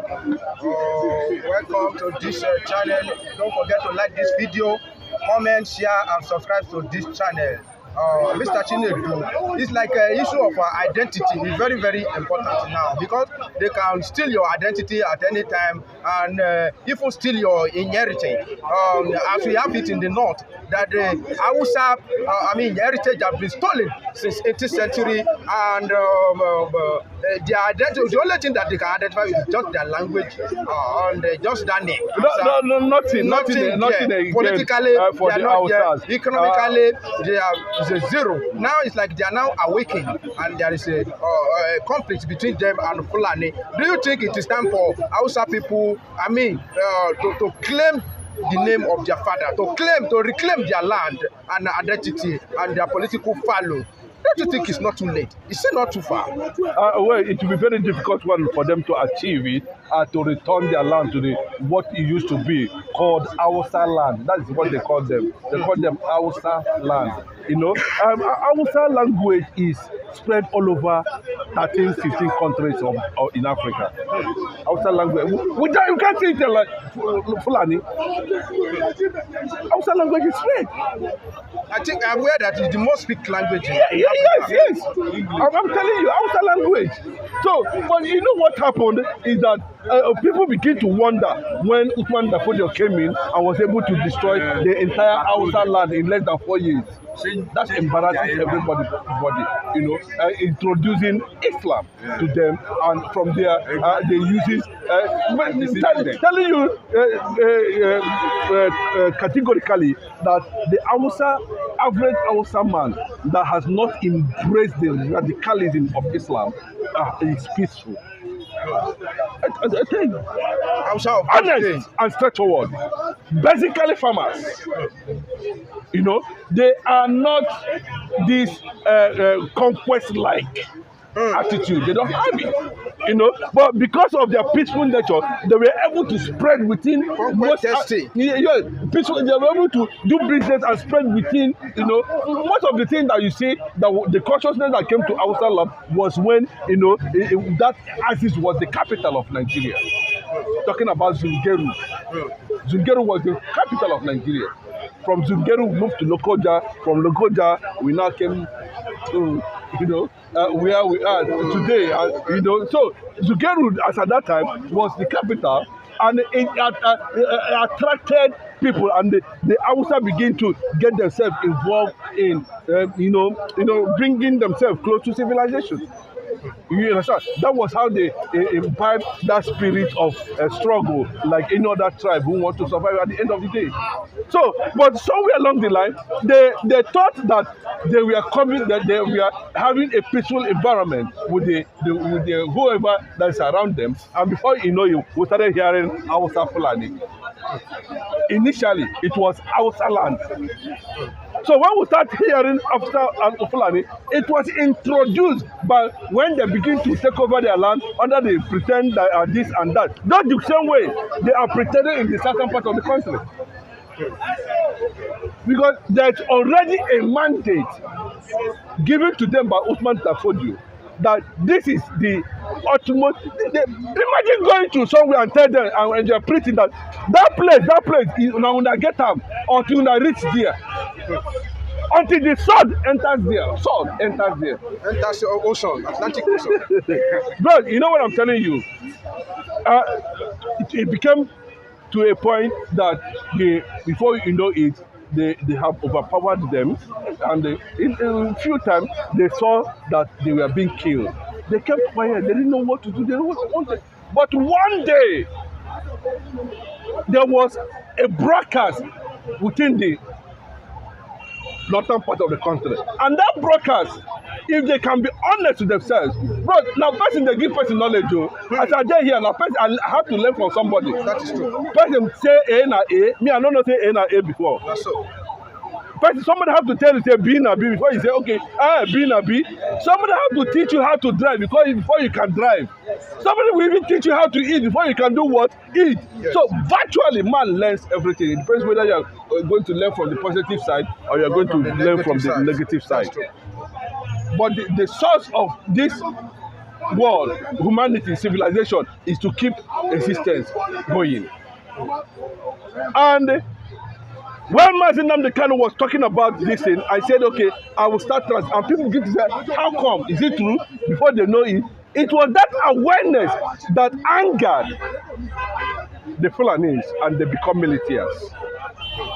Welcome to this channel. Don't forget to like this video, comment, share, and subscribe to this channel. Mr. Chinedu, it's like an issue of identity. It's very, very important now because they can steal your identity at any time and even steal your inheritance. As we have it in the north, that the Hausa, heritage have been stolen since 18th century, and their identity, the only thing that they can identify is just their language and just their name. Nothing. Politically, for they are the not there. Hausas. Economically, they are a zero. Now it's like they are now awakened, and there is a conflict between them and Fulani. Do you think it is time for Hausa people, to claim the name of their father, to reclaim their land and identity and their political value? Don't you think it's not too late? Is it not too far? Well, it will be very difficult one for them to achieve it, to return their land to what it used to be called Hausa land. That is what they call them. They call them Hausa land. You know, Hausa language is spread all over 13, 15 countries in Africa. Hausa language. You can't say it like Fulani. Hausa language is spread. I think I'm aware that it's the most speak language in Yes. I'm telling you, Hausa language. So, but you know what happened is that people begin to wonder when Uthman Dafodio came in and was able to destroy the entire Hausa land in less than 4 years. That's embarrassing everybody, you know, introducing Islam to them, and from there they use it, telling you categorically that the average Hausa man that has not embraced the radicalism of Islam is peaceful. I think honest and straightforward. Basically farmers. You know, they are not this conquest-like attitude. They don't have it. You know, but because of their peaceful nature, they were able to spread within testing. Peaceful. They were able to do business and spread within. You know, most of the things that you see, that the consciousness that came to Hausa land was when, you know, that Aziz was the capital of Nigeria. Talking about Zungeru. Zungeru was the capital of Nigeria. From Zungeru, we moved to Lokoja. From Lokoja, we now came to, you know, where we are today. You know, so Zungeru, as at that time, was the capital, and it attracted people, and the Hausa begin to get themselves involved in, bringing themselves close to civilization. You understand? That was how they imbibed that spirit of struggle, like any other tribe who want to survive at the end of the day. So, but somewhere along the line, they thought that they were having a peaceful environment with the whoever that's around them, and before you know, we started hearing Hausa Fulani. Initially, it was Hausa land. So when we start hearing Hausa Fulani, it was introduced by when they begin to take over their land under the pretend that are this and that. Not the same way they are pretending in the southern part of the country. Because there's already a mandate given to them by Uthman Dafodio that this is the ultimate. Imagine going to somewhere and tell them, and they're preaching that place is now get them until they reach there. Until the sword enters there. Enters the ocean, Atlantic Ocean. Bro, you know what I'm telling you? It became to a point that before you know it, they have overpowered them, and in a few times they saw that they were being killed. They kept quiet. They didn't know what to do. They didn't know what to do. But one day, there was a broadcast within the northern part of the country, and that broadcast, if they can be honest with themselves, bro, now person they give person knowledge. As I dey here now, person I have to learn from somebody. That is true. Person say A na A, me I don't know say A na A before. That's so. Person, somebody have to tell you say B na B before you say okay, B na B. Somebody have to teach you how to drive before you can drive. Somebody will even teach you how to eat before you can do what? Eat. Yes. So virtually man learns everything. It depends whether you are going to learn from the positive side or you are going to learn from the negative side. But the source of this world, humanity, civilization is to keep existence going. And when Mazi Nnamdi Kanu was talking about this thing, I said, okay, I will start trans. And people begin to say, how come? Is it true? Before they know it, it was that awareness that angered the Fulanis, and they become militias.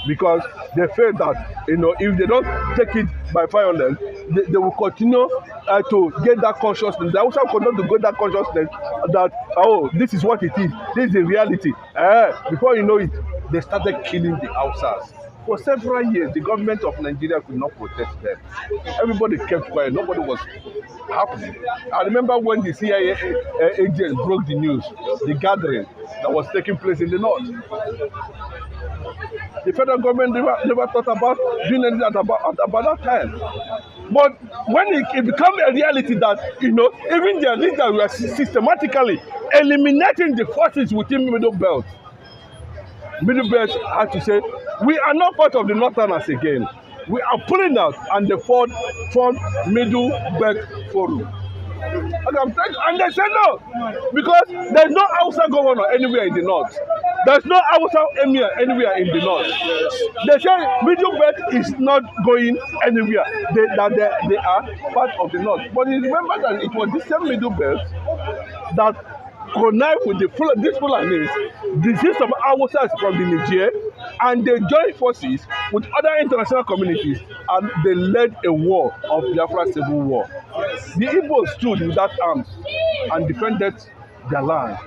Because they felt that, if they don't take it by violence, they will continue to get that consciousness. They also continue to get that consciousness that, oh, this is what it is. This is the reality. Before you know it, they started killing the Hausas. For several years, the government of Nigeria could not protect them. Everybody kept quiet. Nobody was happy. I remember when the CIA agents broke the news, the gathering that was taking place in the north. The federal government never thought about doing anything about that time. But when it became a reality that, even their leaders were systematically eliminating the forces within Middle Belt, Middle Belt had to say, we are not part of the Northerners again. We are pulling out, and they formed Middle Belt Forum. And they said no, because there's no Hausa governor anywhere in the north. There's no Hausa emir anywhere in the north. They say Middle Belt is not going anywhere. They are part of the north. But you remember that it was the same Middle Belt that connived with these Fulanis, disease of Hausas from the Niger, and they joined forces with other international communities, and they led a war of Biafra Civil War. The Igbos stood without arms and defended their land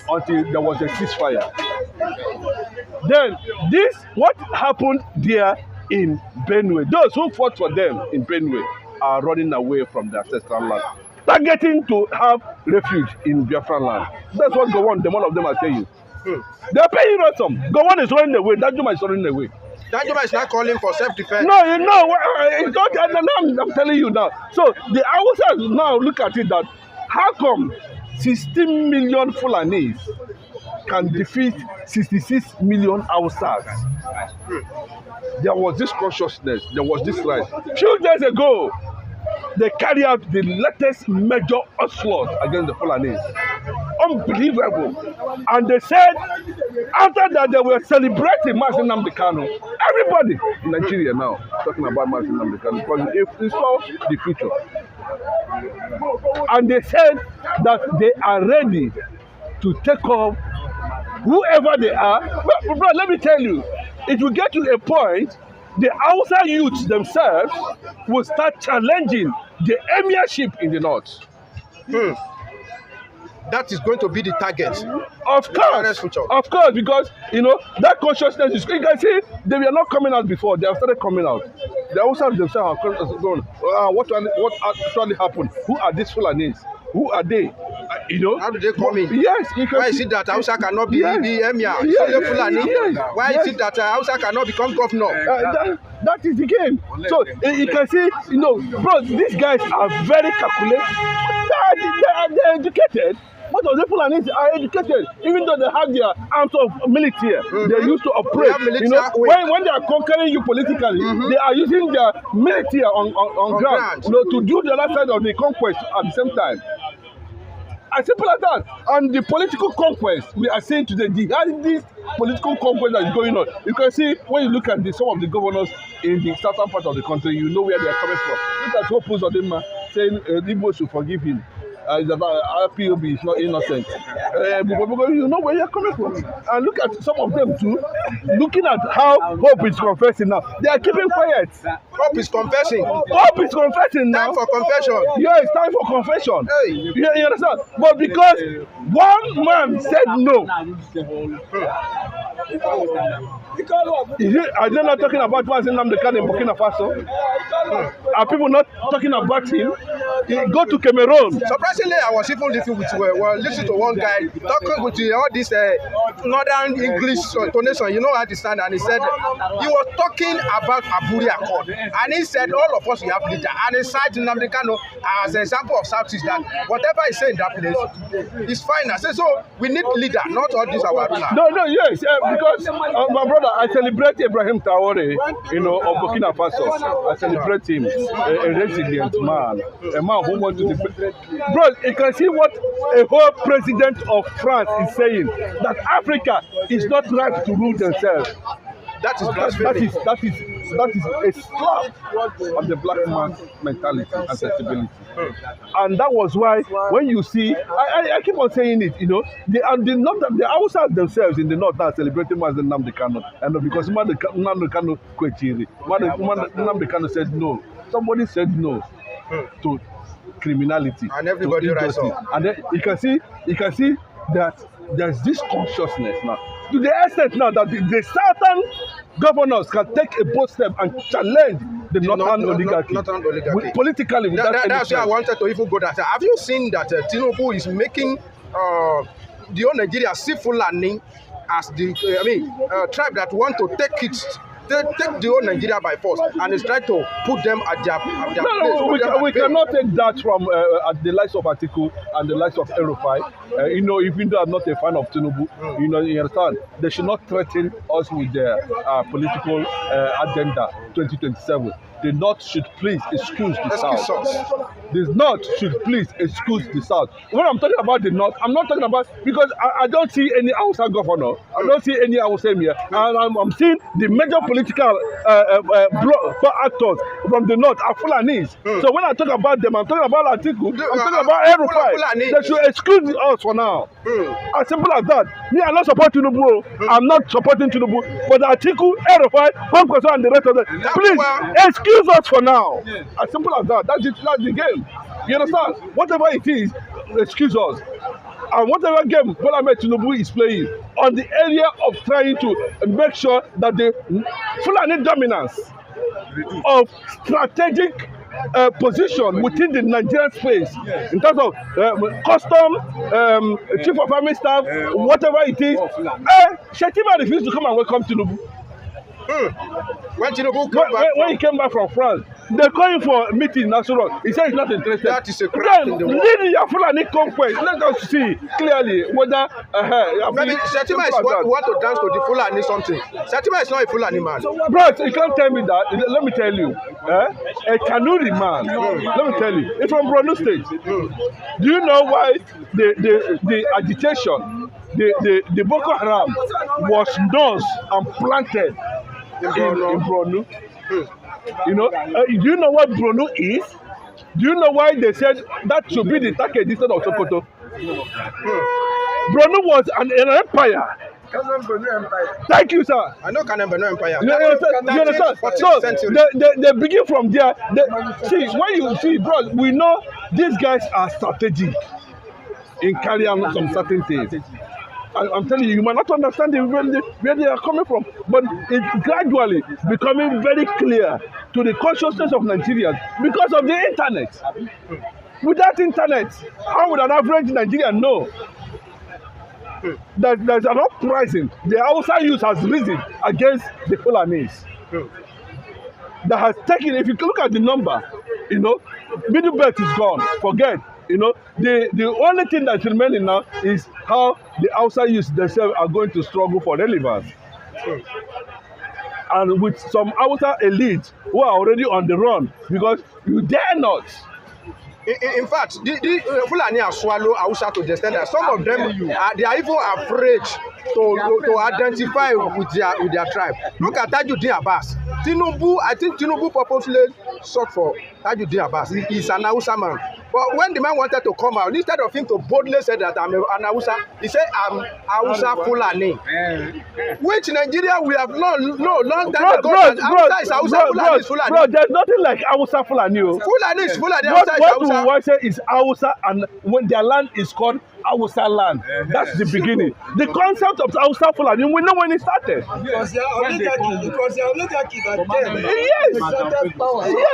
until there was a ceasefire. Then, what happened there in Benue? Those who fought for them in Benue are running away from their ancestral land, targeting to have refuge in Biafra land. That's what Gowon, the one of them are saying. They are paying ransom. Gowon is running away. Danjuma is running away. Danjuma is not calling for self-defense. No, it's not. I'm telling you now. So the Hausas now look at it that how come 16 million Fulanis can defeat 66 million Hausas? There was this consciousness. There was this right. Few days ago, they carry out the latest major onslaught against the Fulanis. Unbelievable. And they said, after that, they were celebrating Mazi Nnamdi Kanu. Everybody in Nigeria now talking about Mazi Nnamdi Kanu because they saw the future. And they said that they are ready to take off whoever they are. But let me tell you, it will get to a point the Hausa youths themselves will start challenging the emirship in the north. That is going to be the target. Of course, because that consciousness is. You can see they were not coming out before; they have started coming out. The Hausas themselves are going. What actually happened? Who are these Fulanis? Who are they? How do they come in? Yes. Why is it that Hausa cannot be the emir? Why is it that Hausa cannot become governor? That is the game. So you can see, bro, these guys are very calculated. They're educated. Most of the Fulanis are educated, even though they have their arms of military. They used to operate. When they are conquering you politically, they are using their military on ground, to do the other side of the conquest at the same time. As simple as that. And the political conquest we are seeing today, this political conquest that is going on. You can see when you look at some of the governors in the southern part of the country, you know where they are coming from. Look at Hope Uzodinma saying Igbo should forgive him. RPOB is not innocent. You know where you're coming from. And look at some of them too. Looking at how Hope is confessing now. They are keeping quiet. Hope is confessing. Hope is confessing now. Time for confession. Yeah, it's time for confession. Hey. You understand? But because one man said no. Are they not talking about Mazi Nnamdi Kanu in Burkina Faso? Are people not talking about him? Go to Cameroon. Surprisingly, I was even listening to one guy talking with all this northern English tonation. You know how to stand, and he said he was talking about Aburi Accord, and he said all of us we have leader, and he cited Nnamdi Kanu as an example of Southeast that whatever he said in that place is fine. I said so we need leader, not all this our ruler. No, yes, because my brother, I celebrate Ibrahim Traore, of Burkina Faso. I celebrate him, a resilient man, a man who wants to defend. Bro, bro, you can see what a whole president of France is saying, that Africa is not right to rule themselves. That is blasphemy. That is a slap on the black man's mentality and sensibility. And that was why when you see, I keep on saying it, you know, the Hausa themselves in the north are celebrating Mazen Nnamdi Kanu, and because Nnamdi Kanu Kwechiri, Nnamdi Kanu said no. Somebody said no to criminality, and everybody rise up. And then you can see that there's this consciousness now, to the extent now that the southern governors can take a bold step and challenge the northern oligarchy. Politically. That's why I wanted to even go that. Have you seen that Tinubu is making the whole Nigeria see Fulani as the tribe that want to take the whole Nigeria by force, and is trying to put them at their place. No, we cannot take that from at the likes of Atiku and the likes of Erufai. You know, even though I'm not a fan of Tinubu, you know, you understand, they should not threaten us with their political agenda 2027. The North should please excuse the South. The North should please excuse the South. When I'm talking about the North, I'm not talking about, because I don't see any Hausa governor, I don't see any Hausa here, and I'm seeing the major political actors from the North are Fulanis. So when I talk about them, I'm talking about Atiku, I'm talking about Erufai. They should excuse us for now. As simple as that. Me, I'm not supporting Tinubu. I'm not supporting Tinubu, but Atiku, Erufai, Kwankwaso, and the rest of them, please excuse us for now. As simple as that. That's the game. You understand? Whatever it is, excuse us. And whatever game Bola Ahmed Tinubu is playing on the area of trying to make sure that the Fulani dominance of strategic position within the Nigerian space, in terms of custom, chief of army staff, whatever it is, Shetima refused to come and welcome Tinubu. When Tinubu came back when he came back from France, they called him for a meeting in Nasuro. He said he's not interested. That is a crime in the world. Lead your Fulani conquest. Let us see clearly whether maybe Shetima is want to dance to the Fulani something. Shetima is not a Fulani man. Bro, you can't tell me that. Let me tell you. A Kanuri man. Let me tell you. It's from Borno State. Do you know why the agitation, the Boko Haram was nursed and planted in Borno? You know, do you know what Borno is? Do you know why they said that should be the target instead of Sokoto? Borno was an empire. Thank you, sir. I know Borno Empire. You understand? So they begin from there. See, when you see, bro, we know these guys are strategic in carrying out some certain things. I'm telling you, you might not understand where they are coming from, but it's gradually becoming very clear to the consciousness of Nigerians because of the internet. Without internet, how would an average Nigerian know that there's an uprising? The Hausa youth has risen against the Fulanis. That has taken, if you look at the number, you know, middle belt is gone, forget. You know, the only thing that's remaining now is how the Hausa youth themselves are going to struggle for relevance. And with some Hausa elites who are already on the run, because you dare not. In fact, the Fulani have swallowed Hausa to the extent that some of them they are even afraid to identify with their tribe. Look at Tajuddin Abbas. Tinubu, I think Tinubu purposely sought for Tajuddin Abbas. He's an Hausa man. But when the man wanted to come out, instead of him to boldly say that I'm an Hausa, he said I'm Hausa Fulani. Which Nigeria we have long time ago. Hausa is Hausa, Fulani is Fulani. Bro, there's nothing like Hausa Fulani. Fulani is Fulani, Hausa is Hausa. What we say is Hausa, and when their land is called Hausa land, that's the beginning. The concept of Hausa Fulani, we know when it started. Because they are oligarchy that came.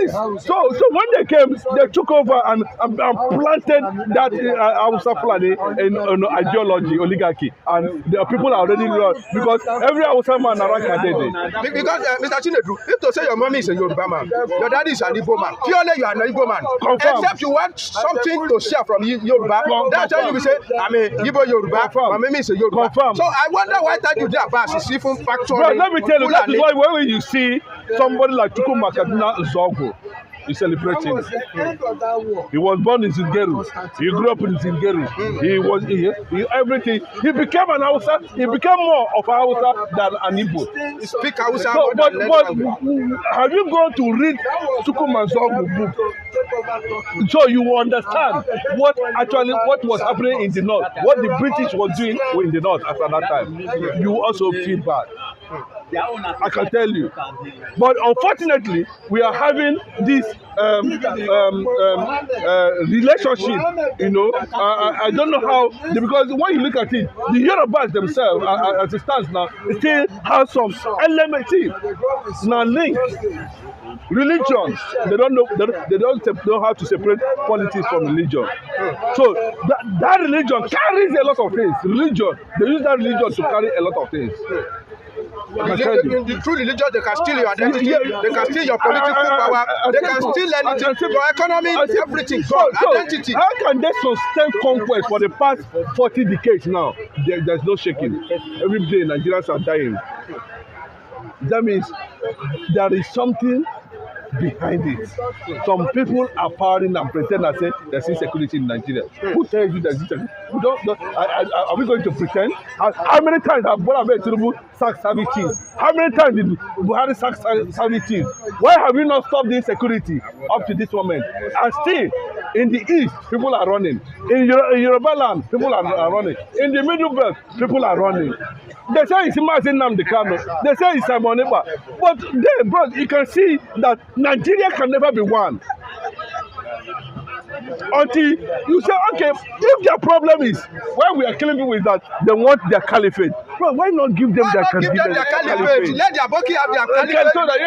Yes. So when they came, they took over and planted that Hausa Fulani in ideology, oligarchy, and the people are already lost because every Hausa man around Kadede. Because Mr. Chinedu, if to say your mommy is a Yoruba man, your daddy is an Igbo man, purely you are an Igbo man. Confirm. Except you want something to share from Yoruba, that's why you will say, I'm a Igbo Yoruba, my mommy is a Yoruba. Confirm. So I wonder why Tajuddin Abbas is even factually. Bro, let me tell you, that is why when you see somebody like Chukwuma Kaduna Zogo, You celebrate him. was the end of that war. He was born in Zingeru. He grew up in Zingeru. He everything. He became an Hausa. He became more of a Hausa than an Igbo. You speak Hausa So, more but than language. have you gone to read Sukumanzogu book? So you will understand what was happening in the north, what the British was doing in the north after that time. You also feel bad. I can tell you. But unfortunately, we are having this relationship, you know. I don't know how, because when you look at it, the Yorubas themselves, as it stands now, still have some elementary now link. Religion, they don't know how to separate politics from religion. So that religion carries a lot of things. Religion, they use that religion to carry a lot of things. The true religion, they can steal your identity, they can steal your political power, they can steal anything, your economy, everything, identity. How can they sustain conquest for the past 40 decades now? There's no shaking. Every day Nigerians are dying. That means there is something behind it. Some people are powering and pretend and say there's insecurity in Nigeria. Who tells you there's insecurity? Are we going to pretend? How many times have Bola Tinubu sacked service chiefs? How many times did Buhari sack service chiefs? Why have you not stopped the insecurity up to this moment? And still, in the east, people are running. In Yoruba land, people are running. In the middle belt, people are running. They say it's Mazin Nnamdi Kanu. They say it's Simon Ekpa. But then, bro, you can see that Nigeria can never be one. Until you say, okay, if their problem is why we are killing people is that they want their caliphate. Bro, why not give them their caliphate? Let their Boki have their caliphate. So that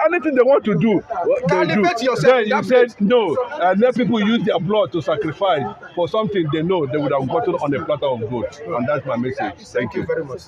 anything they want to do, they do. Then you said no, and let people use their blood to sacrifice for something they know they would have gotten on a platter of gold. And that's my message. Thank you very much.